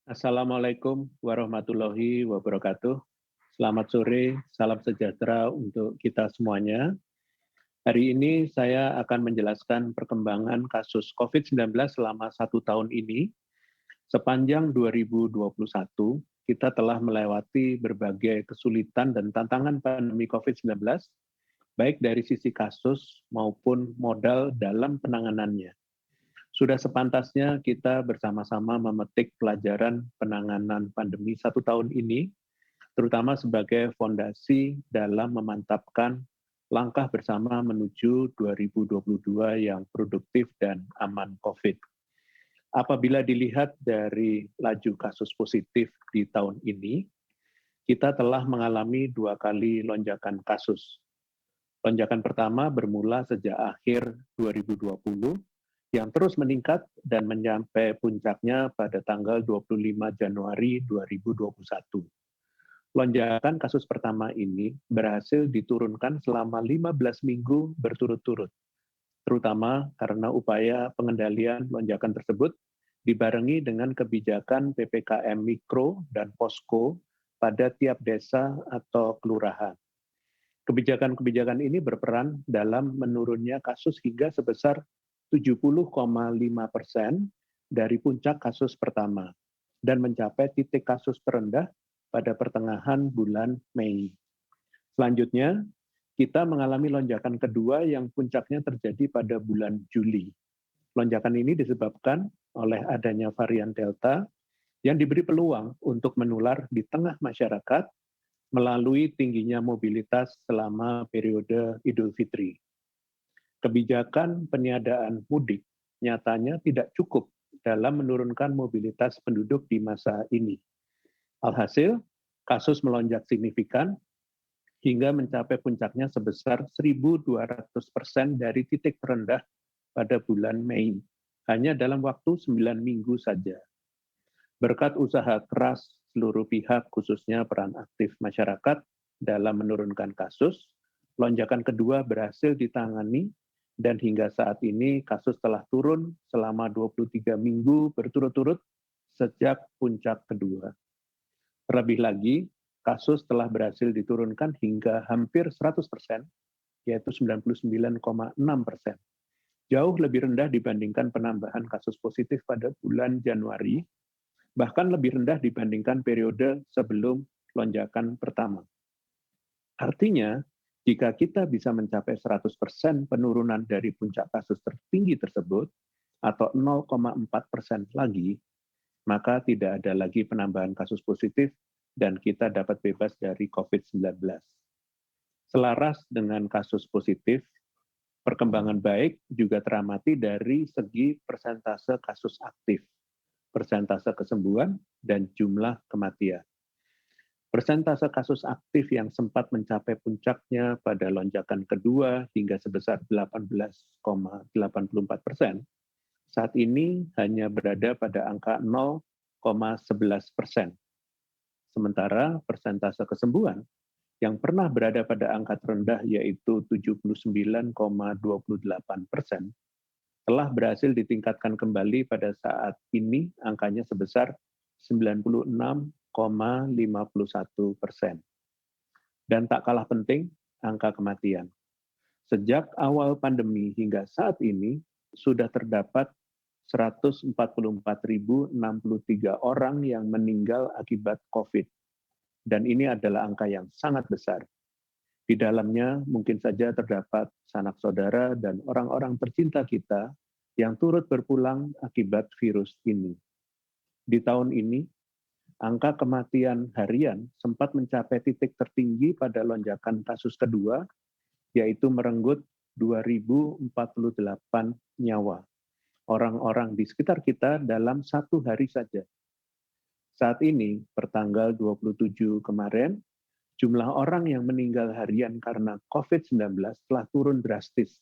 Assalamualaikum warahmatullahi wabarakatuh. Selamat sore, salam sejahtera untuk kita semuanya. Hari ini saya akan menjelaskan perkembangan kasus COVID-19 selama 1 tahun ini. Sepanjang 2021, kita telah melewati berbagai kesulitan dan tantangan pandemi COVID-19, baik dari sisi kasus maupun modal dalam penanganannya. Sudah sepantasnya kita bersama-sama memetik pelajaran penanganan pandemi 1 tahun ini, terutama sebagai fondasi dalam memantapkan langkah bersama menuju 2022 yang produktif dan aman COVID. Apabila dilihat dari laju kasus positif di tahun ini, kita telah mengalami 2 kali lonjakan kasus. Lonjakan pertama bermula sejak akhir 2020, yang terus meningkat dan mencapai puncaknya pada tanggal 25 Januari 2021. Lonjakan kasus pertama ini berhasil diturunkan selama 15 minggu berturut-turut, terutama karena upaya pengendalian lonjakan tersebut dibarengi dengan kebijakan PPKM Mikro dan Posko pada tiap desa atau kelurahan. Kebijakan-kebijakan ini berperan dalam menurunnya kasus hingga sebesar 70,5% dari puncak kasus pertama dan mencapai titik kasus terendah pada pertengahan bulan Mei. Selanjutnya, kita mengalami lonjakan kedua yang puncaknya terjadi pada bulan Juli. Lonjakan ini disebabkan oleh adanya varian Delta yang diberi peluang untuk menular di tengah masyarakat melalui tingginya mobilitas selama periode Idul Fitri. Kebijakan peniadaan mudik nyatanya tidak cukup dalam menurunkan mobilitas penduduk di masa ini. Alhasil, kasus melonjak signifikan hingga mencapai puncaknya sebesar 1.200% dari titik terendah pada bulan Mei, hanya dalam waktu 9 minggu saja. Berkat usaha keras seluruh pihak, khususnya peran aktif masyarakat dalam menurunkan kasus, lonjakan kedua berhasil ditangani dan hingga saat ini kasus telah turun selama 23 minggu berturut-turut sejak puncak kedua. Terlebih lagi, kasus telah berhasil diturunkan hingga hampir 100%, yaitu 99,6%. Jauh lebih rendah dibandingkan penambahan kasus positif pada bulan Januari, bahkan lebih rendah dibandingkan periode sebelum lonjakan pertama. Artinya, jika kita bisa mencapai 100% penurunan dari puncak kasus tertinggi tersebut, atau 0,4% lagi, maka tidak ada lagi penambahan kasus positif dan kita dapat bebas dari COVID-19. Selaras dengan kasus positif, perkembangan baik juga teramati dari segi persentase kasus aktif, persentase kesembuhan, dan jumlah kematian. Persentase kasus aktif yang sempat mencapai puncaknya pada lonjakan kedua hingga sebesar 18,84%, saat ini hanya berada pada angka 0,11%. Sementara persentase kesembuhan yang pernah berada pada angka terendah yaitu 79,28%, telah berhasil ditingkatkan kembali pada saat ini angkanya sebesar 96,51%. Dan tak kalah penting, angka kematian. Sejak awal pandemi hingga saat ini, sudah terdapat 144.063 orang yang meninggal akibat COVID. Dan ini adalah angka yang sangat besar. Di dalamnya mungkin saja terdapat sanak saudara dan orang-orang tercinta kita yang turut berpulang akibat virus ini. Di tahun ini, angka kematian harian sempat mencapai titik tertinggi pada lonjakan kasus kedua, yaitu merenggut 2.048 nyawa orang-orang di sekitar kita dalam 1 hari saja. Saat ini, pertanggal 27 kemarin, jumlah orang yang meninggal harian karena COVID-19 telah turun drastis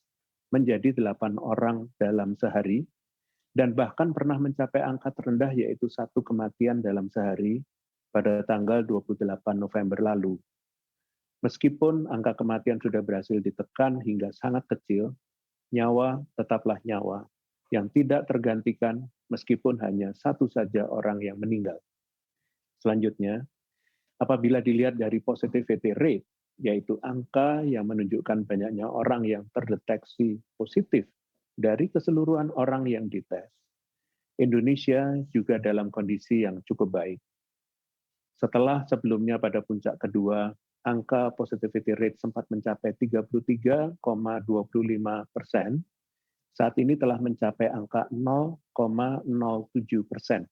menjadi 8 orang dalam sehari, dan bahkan pernah mencapai angka terendah yaitu 1 kematian dalam sehari pada tanggal 28 November lalu. Meskipun angka kematian sudah berhasil ditekan hingga sangat kecil, nyawa tetaplah nyawa yang tidak tergantikan meskipun hanya 1 saja orang yang meninggal. Selanjutnya, apabila dilihat dari positivity rate, yaitu angka yang menunjukkan banyaknya orang yang terdeteksi positif dari keseluruhan orang yang dites, Indonesia juga dalam kondisi yang cukup baik. Setelah sebelumnya pada puncak kedua, angka positivity rate sempat mencapai 33,25%, saat ini telah mencapai angka 0,07%.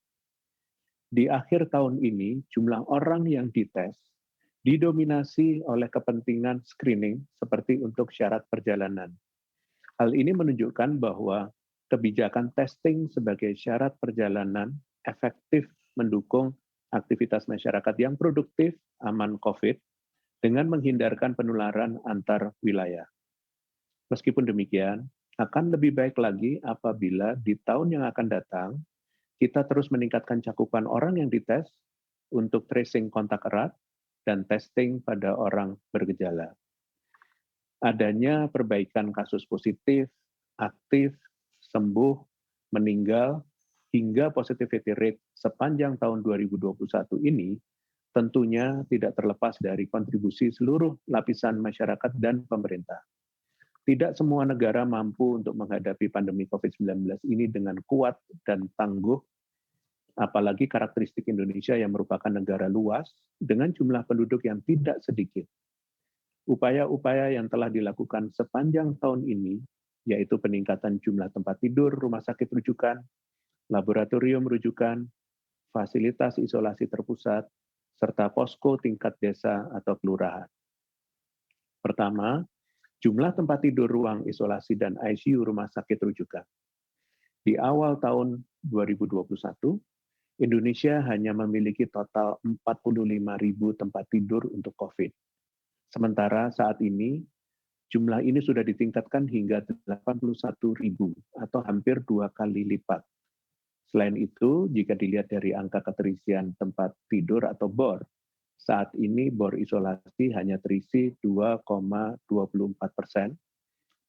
Di akhir tahun ini, jumlah orang yang dites didominasi oleh kepentingan screening seperti untuk syarat perjalanan. Hal ini menunjukkan bahwa kebijakan testing sebagai syarat perjalanan efektif mendukung aktivitas masyarakat yang produktif, aman COVID, dengan menghindarkan penularan antar wilayah. Meskipun demikian, akan lebih baik lagi apabila di tahun yang akan datang, kita terus meningkatkan cakupan orang yang dites untuk tracing kontak erat dan testing pada orang bergejala. Adanya perbaikan kasus positif, aktif, sembuh, meninggal, hingga positivity rate sepanjang tahun 2021 ini tentunya tidak terlepas dari kontribusi seluruh lapisan masyarakat dan pemerintah. Tidak semua negara mampu untuk menghadapi pandemi COVID-19 ini dengan kuat dan tangguh, apalagi karakteristik Indonesia yang merupakan negara luas dengan jumlah penduduk yang tidak sedikit. Upaya-upaya yang telah dilakukan sepanjang tahun ini, yaitu peningkatan jumlah tempat tidur rumah sakit rujukan, laboratorium rujukan, fasilitas isolasi terpusat, serta posko tingkat desa atau kelurahan. Pertama, jumlah tempat tidur ruang isolasi dan ICU rumah sakit rujukan. Di awal tahun 2021, Indonesia hanya memiliki total 45.000 tempat tidur untuk COVID. Sementara saat ini, jumlah ini sudah ditingkatkan hingga 81.000 atau hampir 2 kali lipat. Selain itu, jika dilihat dari angka keterisian tempat tidur atau BOR, saat ini BOR isolasi hanya terisi 2,24%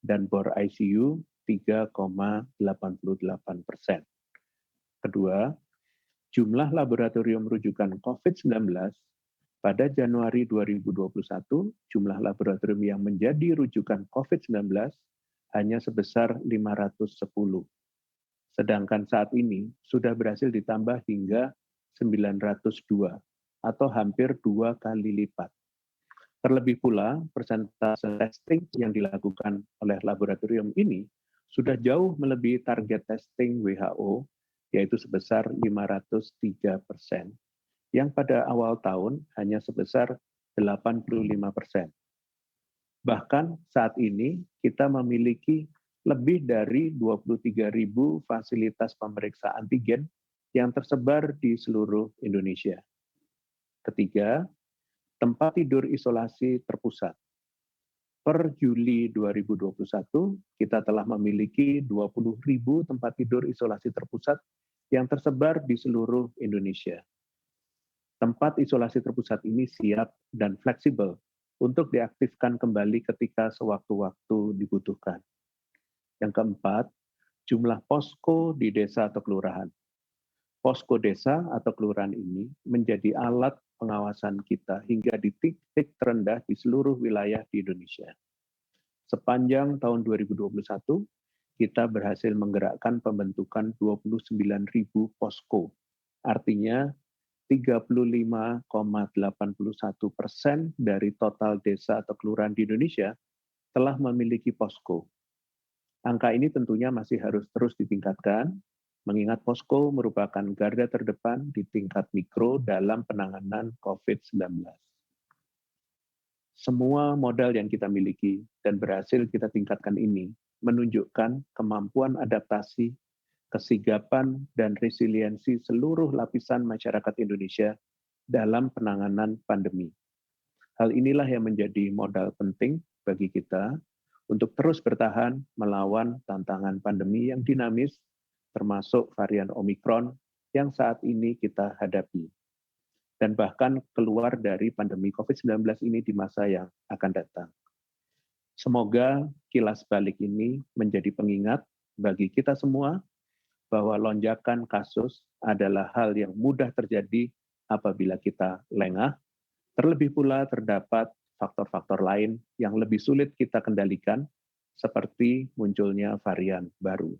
dan BOR ICU 3,88%. Kedua, jumlah laboratorium rujukan COVID-19 pada Januari 2021, jumlah laboratorium yang menjadi rujukan COVID-19 hanya sebesar 510. Sedangkan saat ini sudah berhasil ditambah hingga 902 atau hampir 2 kali lipat. Terlebih pula, persentase testing yang dilakukan oleh laboratorium ini sudah jauh melebihi target testing WHO, yaitu sebesar 503%, yang pada awal tahun hanya sebesar 85%. Bahkan saat ini kita memiliki lebih dari 23.000 fasilitas pemeriksa antigen yang tersebar di seluruh Indonesia. Ketiga, tempat tidur isolasi terpusat. Per Juli 2021, kita telah memiliki 20.000 tempat tidur isolasi terpusat yang tersebar di seluruh Indonesia. Tempat isolasi terpusat ini siap dan fleksibel untuk diaktifkan kembali ketika sewaktu-waktu dibutuhkan. Yang keempat, jumlah posko di desa atau kelurahan. Posko desa atau kelurahan ini menjadi alat pengawasan kita hingga di titik terendah di seluruh wilayah di Indonesia. Sepanjang tahun 2021, kita berhasil menggerakkan pembentukan 29.000 posko. Artinya 35,81% dari total desa atau kelurahan di Indonesia telah memiliki posko. Angka ini tentunya masih harus terus ditingkatkan, mengingat posko merupakan garda terdepan di tingkat mikro dalam penanganan COVID-19. Semua modal yang kita miliki dan berhasil kita tingkatkan ini menunjukkan kemampuan adaptasi, kesigapan, dan resiliensi seluruh lapisan masyarakat Indonesia dalam penanganan pandemi. Hal inilah yang menjadi modal penting bagi kita untuk terus bertahan melawan tantangan pandemi yang dinamis, termasuk varian Omikron yang saat ini kita hadapi. Dan bahkan keluar dari pandemi COVID-19 ini di masa yang akan datang. Semoga kilas balik ini menjadi pengingat bagi kita semua bahwa lonjakan kasus adalah hal yang mudah terjadi apabila kita lengah. Terlebih pula terdapat faktor-faktor lain yang lebih sulit kita kendalikan, seperti munculnya varian baru.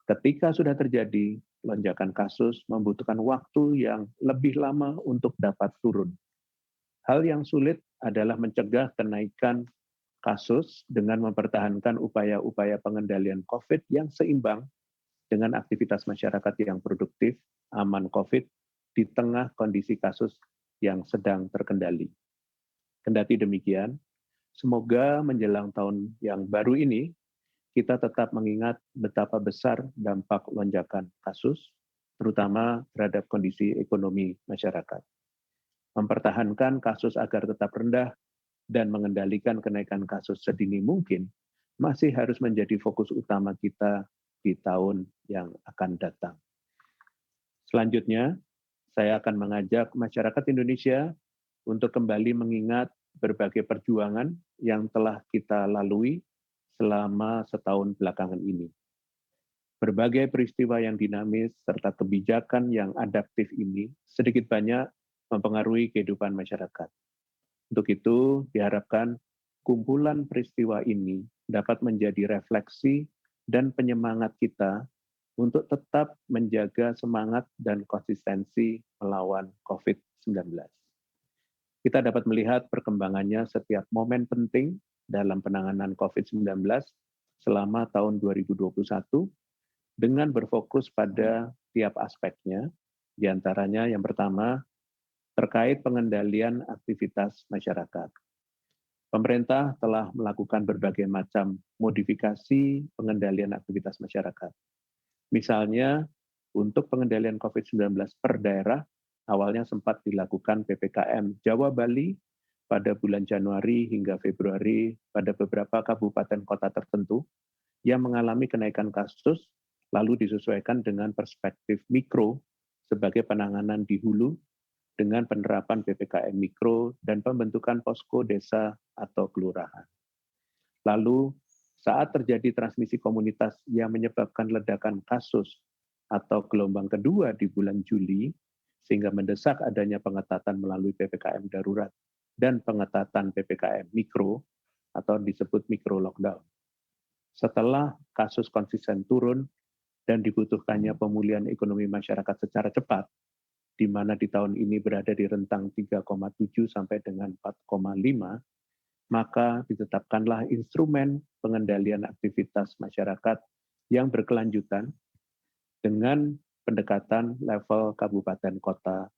Ketika sudah terjadi, lonjakan kasus membutuhkan waktu yang lebih lama untuk dapat turun. Hal yang sulit adalah mencegah kenaikan kasus dengan mempertahankan upaya-upaya pengendalian COVID yang seimbang dengan aktivitas masyarakat yang produktif, aman COVID, di tengah kondisi kasus yang sedang terkendali. Kendati demikian, semoga menjelang tahun yang baru ini, kita tetap mengingat betapa besar dampak lonjakan kasus, terutama terhadap kondisi ekonomi masyarakat. Mempertahankan kasus agar tetap rendah dan mengendalikan kenaikan kasus sedini mungkin masih harus menjadi fokus utama kita di tahun yang akan datang. Selanjutnya, saya akan mengajak masyarakat Indonesia untuk kembali mengingat berbagai perjuangan yang telah kita lalui selama setahun belakangan ini. Berbagai peristiwa yang dinamis serta kebijakan yang adaptif ini sedikit banyak mempengaruhi kehidupan masyarakat. Untuk itu, diharapkan kumpulan peristiwa ini dapat menjadi refleksi dan penyemangat kita untuk tetap menjaga semangat dan konsistensi melawan COVID-19. Kita dapat melihat perkembangannya setiap momen penting dalam penanganan COVID-19 selama tahun 2021 dengan berfokus pada tiap aspeknya, di antaranya yang pertama, terkait pengendalian aktivitas masyarakat. Pemerintah telah melakukan berbagai macam modifikasi pengendalian aktivitas masyarakat. Misalnya, untuk pengendalian COVID-19 per daerah, awalnya sempat dilakukan PPKM Jawa Bali pada bulan Januari hingga Februari pada beberapa kabupaten kota tertentu yang mengalami kenaikan kasus, lalu disesuaikan dengan perspektif mikro sebagai penanganan di hulu dengan penerapan PPKM Mikro dan pembentukan posko desa atau kelurahan. Lalu, saat terjadi transmisi komunitas yang menyebabkan ledakan kasus atau gelombang kedua di bulan Juli, sehingga mendesak adanya pengetatan melalui PPKM darurat dan pengetatan PPKM Mikro atau disebut Mikro Lockdown. Setelah kasus konsisten turun dan dibutuhkannya pemulihan ekonomi masyarakat secara cepat, di mana di tahun ini berada di rentang 3,7 sampai dengan 4,5, maka ditetapkanlah instrumen pengendalian aktivitas masyarakat yang berkelanjutan dengan pendekatan level kabupaten kota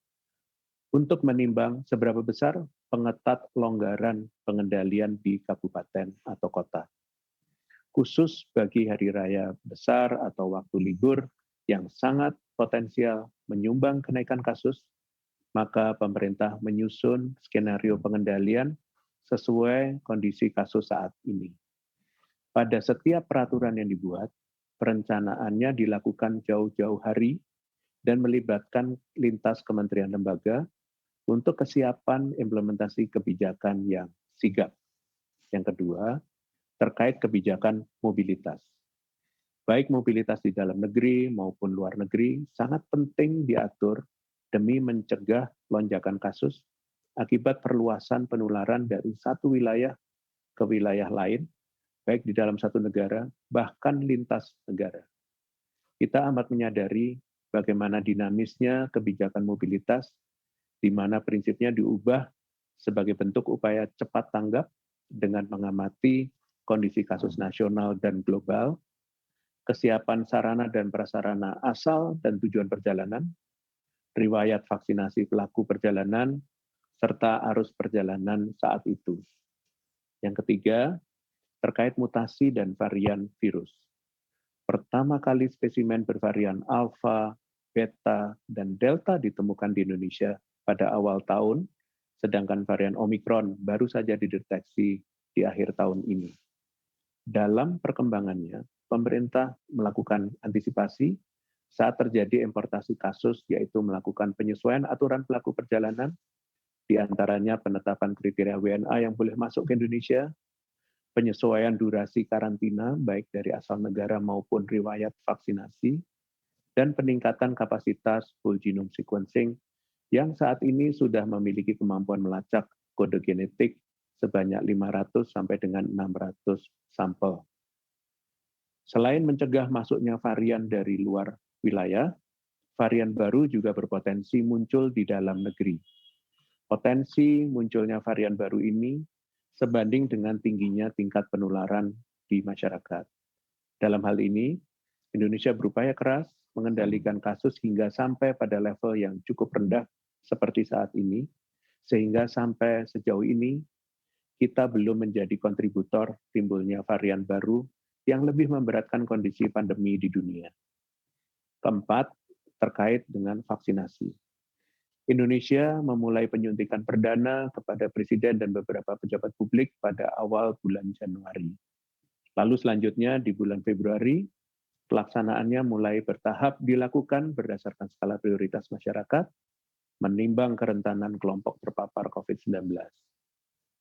untuk menimbang seberapa besar pengetat pelonggaran pengendalian di kabupaten atau kota. Khusus bagi hari raya besar atau waktu libur yang sangat potensial menyumbang kenaikan kasus, maka pemerintah menyusun skenario pengendalian sesuai kondisi kasus saat ini. Pada setiap peraturan yang dibuat, perencanaannya dilakukan jauh-jauh hari dan melibatkan lintas kementerian lembaga untuk kesiapan implementasi kebijakan yang sigap. Yang kedua, terkait kebijakan mobilitas. Baik mobilitas di dalam negeri maupun luar negeri sangat penting diatur demi mencegah lonjakan kasus akibat perluasan penularan dari satu wilayah ke wilayah lain, baik di dalam satu negara, bahkan lintas negara. Kita amat menyadari bagaimana dinamisnya kebijakan mobilitas, di mana prinsipnya diubah sebagai bentuk upaya cepat tanggap dengan mengamati kondisi kasus nasional dan global, kesiapan sarana dan prasarana asal dan tujuan perjalanan, riwayat vaksinasi pelaku perjalanan, serta arus perjalanan saat itu. Yang ketiga, terkait mutasi dan varian virus. Pertama kali spesimen bervarian alfa, beta, dan delta ditemukan di Indonesia pada awal tahun, sedangkan varian Omikron baru saja dideteksi di akhir tahun ini. Dalam perkembangannya, pemerintah melakukan antisipasi saat terjadi importasi kasus, yaitu melakukan penyesuaian aturan pelaku perjalanan, di antaranya penetapan kriteria WNA yang boleh masuk ke Indonesia, penyesuaian durasi karantina baik dari asal negara maupun riwayat vaksinasi, dan peningkatan kapasitas whole genome sequencing yang saat ini sudah memiliki kemampuan melacak kode genetik sebanyak 500 sampai dengan 600 sampel. Selain mencegah masuknya varian dari luar wilayah, varian baru juga berpotensi muncul di dalam negeri. Potensi munculnya varian baru ini sebanding dengan tingginya tingkat penularan di masyarakat. Dalam hal ini, Indonesia berupaya keras mengendalikan kasus hingga sampai pada level yang cukup rendah seperti saat ini, sehingga sampai sejauh ini kita belum menjadi kontributor timbulnya varian baru yang lebih memberatkan kondisi pandemi di dunia. Keempat, terkait dengan vaksinasi. Indonesia memulai penyuntikan perdana kepada Presiden dan beberapa pejabat publik pada awal bulan Januari. Lalu selanjutnya di bulan Februari, pelaksanaannya mulai bertahap dilakukan berdasarkan skala prioritas masyarakat, menimbang kerentanan kelompok terpapar COVID-19.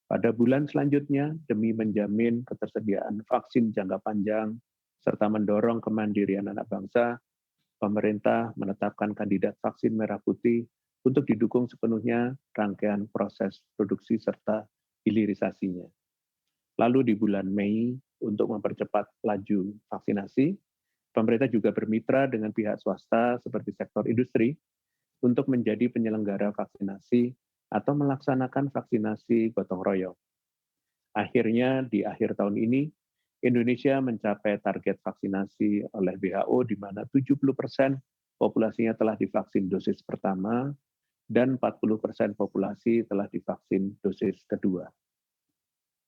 Pada bulan selanjutnya, demi menjamin ketersediaan vaksin jangka panjang, serta mendorong kemandirian anak bangsa, pemerintah menetapkan kandidat vaksin merah putih untuk didukung sepenuhnya rangkaian proses produksi serta hilirisasinya. Lalu di bulan Mei, untuk mempercepat laju vaksinasi, pemerintah juga bermitra dengan pihak swasta seperti sektor industri untuk menjadi penyelenggara vaksinasi atau melaksanakan vaksinasi gotong royong. Akhirnya di akhir tahun ini, Indonesia mencapai target vaksinasi oleh WHO di mana 70% populasinya telah divaksin dosis pertama dan 40% populasi telah divaksin dosis kedua.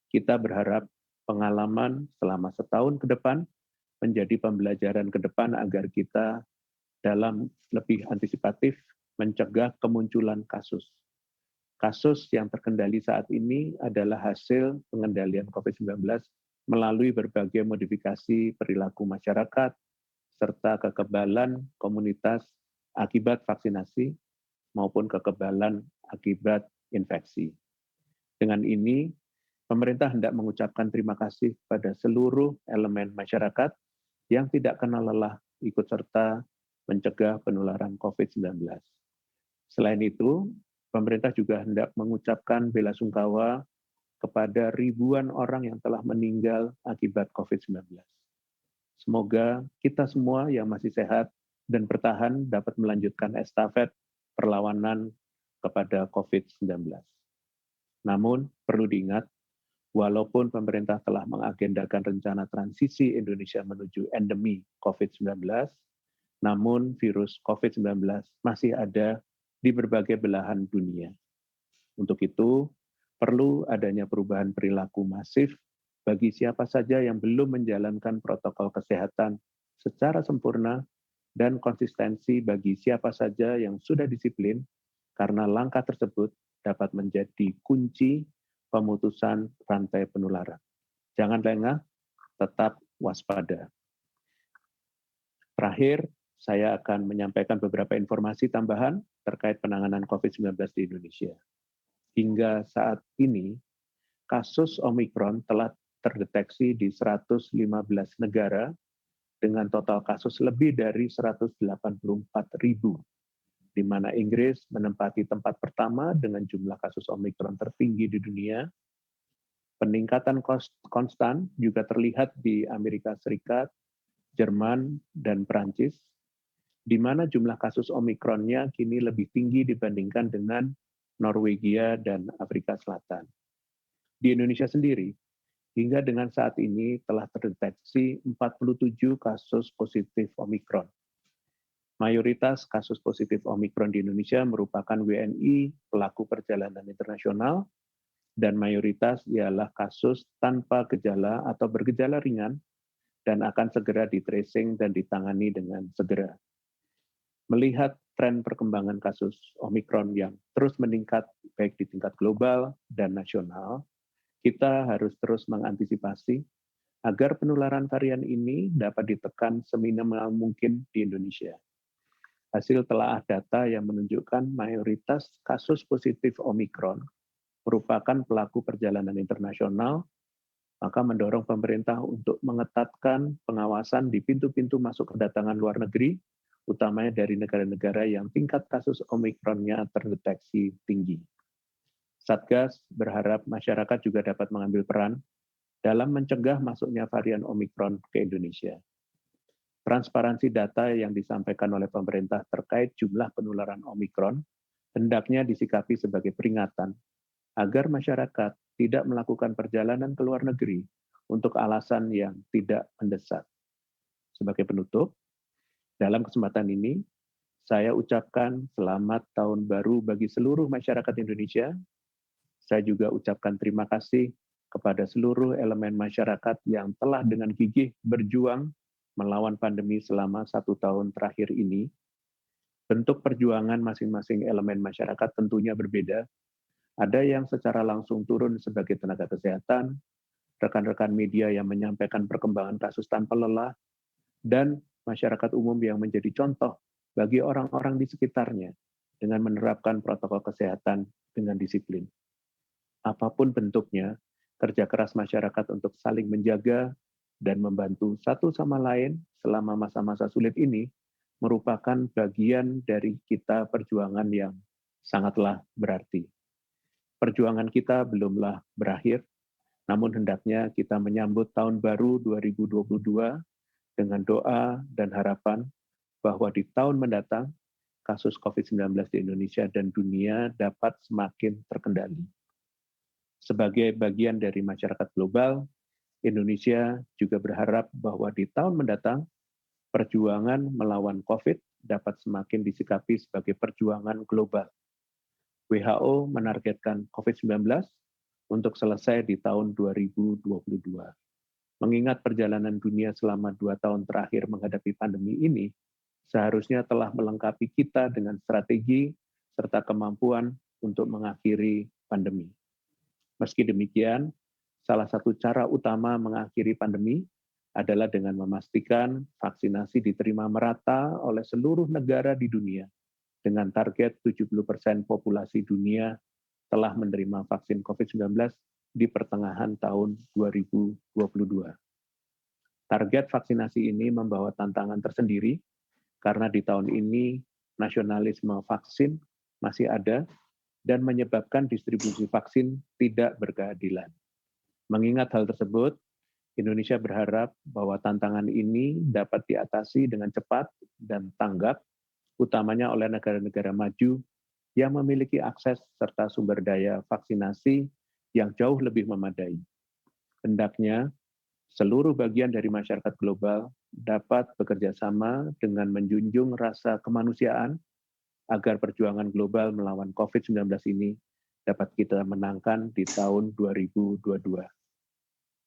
Kita berharap pengalaman selama setahun ke depan menjadi pembelajaran ke depan agar kita dalam lebih antisipatif mencegah kemunculan kasus. Kasus yang terkendali saat ini adalah hasil pengendalian COVID-19 melalui berbagai modifikasi perilaku masyarakat serta kekebalan komunitas akibat vaksinasi maupun kekebalan akibat infeksi. Dengan ini, pemerintah hendak mengucapkan terima kasih pada seluruh elemen masyarakat yang tidak kenal lelah ikut serta mencegah penularan COVID-19. Selain itu, pemerintah juga hendak mengucapkan bela sungkawa kepada ribuan orang yang telah meninggal akibat COVID-19. Semoga kita semua yang masih sehat dan bertahan dapat melanjutkan estafet perlawanan kepada COVID-19. Namun, perlu diingat, walaupun pemerintah telah mengagendakan rencana transisi Indonesia menuju endemi COVID-19, namun virus COVID-19 masih ada di berbagai belahan dunia. Untuk itu, perlu adanya perubahan perilaku masif bagi siapa saja yang belum menjalankan protokol kesehatan secara sempurna dan konsistensi bagi siapa saja yang sudah disiplin, karena langkah tersebut dapat menjadi kunci pemutusan rantai penularan. Jangan lengah, tetap waspada. Terakhir, saya akan menyampaikan beberapa informasi tambahan terkait penanganan COVID-19 di Indonesia. Hingga saat ini, kasus Omikron telah terdeteksi di 115 negara dengan total kasus lebih dari 184.000, di mana Inggris menempati tempat pertama dengan jumlah kasus Omikron tertinggi di dunia. Peningkatan konstan juga terlihat di Amerika Serikat, Jerman, dan Perancis, di mana jumlah kasus Omikronnya kini lebih tinggi dibandingkan dengan Norwegia dan Afrika Selatan. Di Indonesia sendiri, hingga dengan saat ini telah terdeteksi 47 kasus positif Omikron. Mayoritas kasus positif Omikron di Indonesia merupakan WNI pelaku perjalanan internasional, dan mayoritas ialah kasus tanpa gejala atau bergejala ringan dan akan segera di-tracing dan ditangani dengan segera. Melihat tren perkembangan kasus Omikron yang terus meningkat baik di tingkat global dan nasional, kita harus terus mengantisipasi agar penularan varian ini dapat ditekan seminimal mungkin di Indonesia. Hasil telaah data yang menunjukkan mayoritas kasus positif Omikron merupakan pelaku perjalanan internasional, maka mendorong pemerintah untuk mengetatkan pengawasan di pintu-pintu masuk kedatangan luar negeri utamanya dari negara-negara yang tingkat kasus Omikronnya terdeteksi tinggi. Satgas berharap masyarakat juga dapat mengambil peran dalam mencegah masuknya varian Omikron ke Indonesia. Transparansi data yang disampaikan oleh pemerintah terkait jumlah penularan Omikron hendaknya disikapi sebagai peringatan agar masyarakat tidak melakukan perjalanan ke luar negeri untuk alasan yang tidak mendesak. Sebagai penutup, dalam kesempatan ini, saya ucapkan selamat tahun baru bagi seluruh masyarakat Indonesia. Saya juga ucapkan terima kasih kepada seluruh elemen masyarakat yang telah dengan gigih berjuang melawan pandemi selama 1 tahun terakhir ini. Bentuk perjuangan masing-masing elemen masyarakat tentunya berbeda. Ada yang secara langsung turun sebagai tenaga kesehatan, rekan-rekan media yang menyampaikan perkembangan kasus tanpa lelah, dan masyarakat umum yang menjadi contoh bagi orang-orang di sekitarnya dengan menerapkan protokol kesehatan dengan disiplin. Apapun bentuknya, kerja keras masyarakat untuk saling menjaga dan membantu satu sama lain selama masa-masa sulit ini merupakan bagian dari kita perjuangan yang sangatlah berarti. Perjuangan kita belumlah berakhir, namun hendaknya kita menyambut tahun baru 2022 dengan doa dan harapan bahwa di tahun mendatang kasus COVID-19 di Indonesia dan dunia dapat semakin terkendali. Sebagai bagian dari masyarakat global, Indonesia juga berharap bahwa di tahun mendatang, perjuangan melawan COVID dapat semakin disikapi sebagai perjuangan global. WHO menargetkan COVID-19 untuk selesai di tahun 2022. Mengingat perjalanan dunia selama 2 tahun terakhir menghadapi pandemi ini, seharusnya telah melengkapi kita dengan strategi serta kemampuan untuk mengakhiri pandemi. Meski demikian, salah satu cara utama mengakhiri pandemi adalah dengan memastikan vaksinasi diterima merata oleh seluruh negara di dunia dengan target 70% populasi dunia telah menerima vaksin COVID-19 di pertengahan tahun 2022. Target vaksinasi ini membawa tantangan tersendiri karena di tahun ini nasionalisme vaksin masih ada dan menyebabkan distribusi vaksin tidak berkeadilan. Mengingat hal tersebut, Indonesia berharap bahwa tantangan ini dapat diatasi dengan cepat dan tanggap, utamanya oleh negara-negara maju yang memiliki akses serta sumber daya vaksinasi yang jauh lebih memadai. Hendaknya, seluruh bagian dari masyarakat global dapat bekerja sama dengan menjunjung rasa kemanusiaan agar perjuangan global melawan COVID-19 ini dapat kita menangkan di tahun 2022.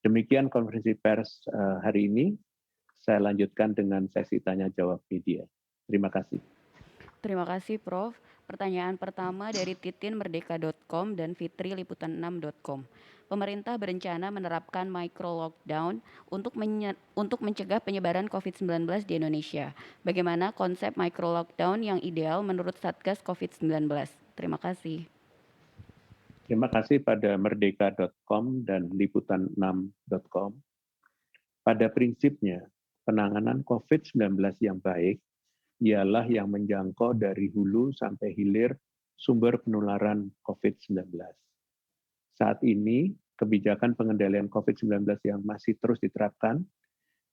Demikian konferensi pers hari ini. Saya lanjutkan dengan sesi tanya-jawab media. Terima kasih. Terima kasih, Prof. Pertanyaan pertama dari titinmerdeka.com dan fitriliputan6.com. Pemerintah berencana menerapkan micro-lockdown untuk mencegah penyebaran COVID-19 di Indonesia. Bagaimana konsep micro-lockdown yang ideal menurut Satgas COVID-19? Terima kasih. Terima kasih pada merdeka.com dan liputan6.com. Pada prinsipnya, penanganan COVID-19 yang baik ialah yang menjangkau dari hulu sampai hilir sumber penularan COVID-19. Saat ini, kebijakan pengendalian COVID-19 yang masih terus diterapkan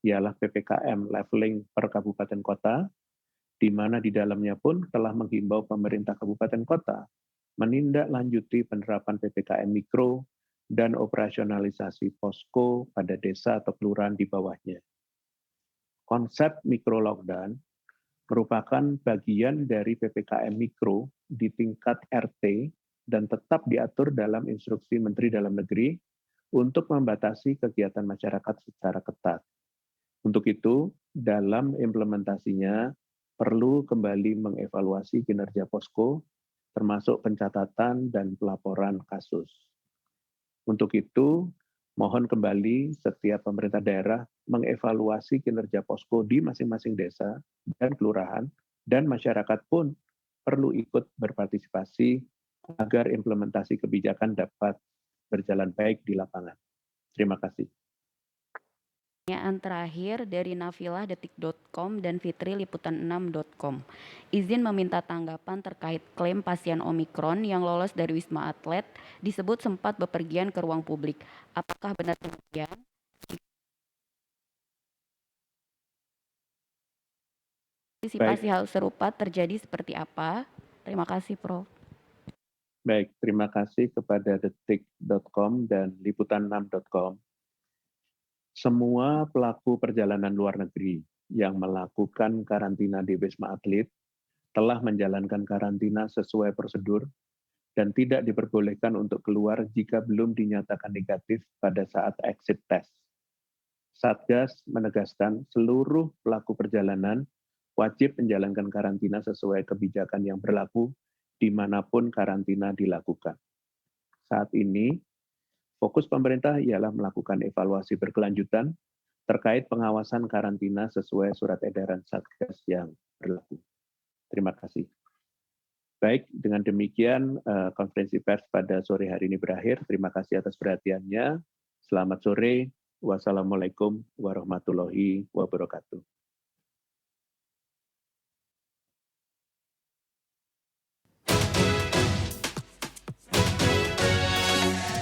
ialah PPKM leveling per kabupaten kota, di mana di dalamnya pun telah menghimbau pemerintah kabupaten kota menindaklanjuti penerapan PPKM mikro dan operasionalisasi posko pada desa atau kelurahan di bawahnya. Konsep mikro lockdown merupakan bagian dari PPKM mikro di tingkat RT dan tetap diatur dalam instruksi Menteri Dalam Negeri untuk membatasi kegiatan masyarakat secara ketat. Untuk itu, dalam implementasinya perlu kembali mengevaluasi kinerja posko, termasuk pencatatan dan pelaporan kasus. Untuk itu, mohon kembali setiap pemerintah daerah mengevaluasi kinerja posko di masing-masing desa dan kelurahan, dan masyarakat pun perlu ikut berpartisipasi agar implementasi kebijakan dapat berjalan baik di lapangan. Terima kasih. Pertanyaan terakhir dari Nafilah Detik.com dan Fitri Liputan6.com. Izin meminta tanggapan terkait klaim pasien Omikron yang lolos dari Wisma Atlet disebut sempat bepergian ke ruang publik. Apakah benar demikian? Antisipasi Baik, hal serupa terjadi seperti apa? Terima kasih, Prof. baik. Terima kasih kepada detik.com dan liputan6.com. Semua pelaku perjalanan luar negeri yang melakukan karantina di Wisma Atlet telah menjalankan karantina sesuai prosedur dan tidak diperbolehkan untuk keluar jika belum dinyatakan negatif pada saat exit test. Satgas menegaskan seluruh pelaku perjalanan wajib menjalankan karantina sesuai kebijakan yang berlaku dimanapun karantina dilakukan. Saat ini, fokus pemerintah ialah melakukan evaluasi berkelanjutan terkait pengawasan karantina sesuai surat edaran Satgas yang berlaku. Terima kasih. Baik, dengan demikian konferensi pers pada sore hari ini berakhir. Terima kasih atas perhatiannya. Selamat sore. Wassalamualaikum warahmatullahi wabarakatuh.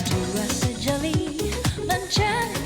Dua sejoli mencari